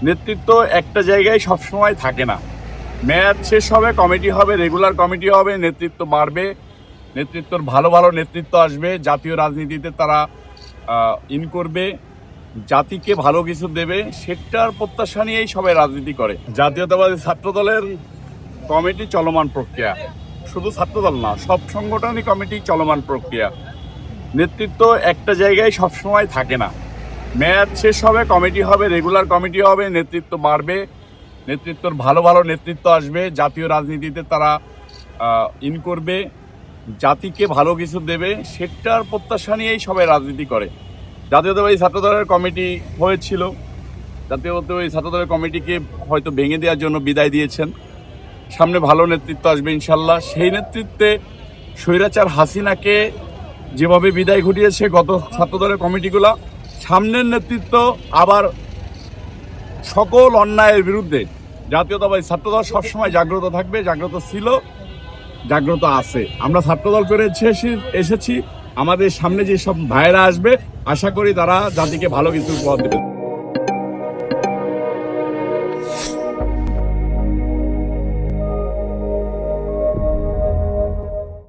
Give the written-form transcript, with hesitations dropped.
নেতৃত্ব একটা জায়গায় সবসময় থাকে না। মেয়াদ শেষ হবে, কমিটি হবে, রেগুলার কমিটি হবে, নেতৃত্ব বাড়বে, নেতৃত্বর ভালো ভালো নেতৃত্ব আসবে, জাতীয় রাজনীতিতে তারা ইন করবে, জাতিকে ভালো কিছু দেবে, সেটার প্রত্যাশা নিয়েই সবাই রাজনীতি করে। জাতীয়তাবাদী ছাত্রদলের কমিটি চলমান প্রক্রিয়া, শুধু ছাত্রদল না, সব সংগঠনই কমিটি চলমান প্রক্রিয়া। নেতৃত্ব একটা জায়গায় সবসময় থাকে না। মেয়াদ শেষ হবে, কমিটি হবে, রেগুলার কমিটি হবে, নেতৃত্ব বাড়বে, নেতৃত্বর ভালো ভালো নেতৃত্ব আসবে, জাতীয় রাজনীতিতে তারা ইন করবে, জাতিকে ভালো কিছু দেবে, সেটার প্রত্যাশা নিয়েই সবাই রাজনীতি করে। জাতীয়তাবাদী ছাত্রদলের কমিটি হয়েছিল, জাতীয়তাবাদী ছাত্রদলের কমিটিকে হয়তো ভেঙে দেওয়ার জন্য বিদায় দিয়েছেন। সামনে ভালো নেতৃত্ব আসবে ইনশাল্লাহ। সেই নেতৃত্বে স্বৈরাচার হাসিনাকে যেভাবে বিদায় ঘটিয়েছে গত ছাত্রদলের কমিটিগুলা, সামনের নেতৃত্ব আবার সকল অন্যায়ের বিরুদ্ধে জাতীয়তাবাদী ছাত্রদল সবসময় জাগ্রত থাকবে, জাগ্রত ছিল, জাগ্রত আছে। আমরা ছাত্রদল করে এসেছি, আমাদের সামনে যেসব ভাইয়েরা আসবে আশা করি তারা জাতিকে ভালো কিছু উপহার দেবে।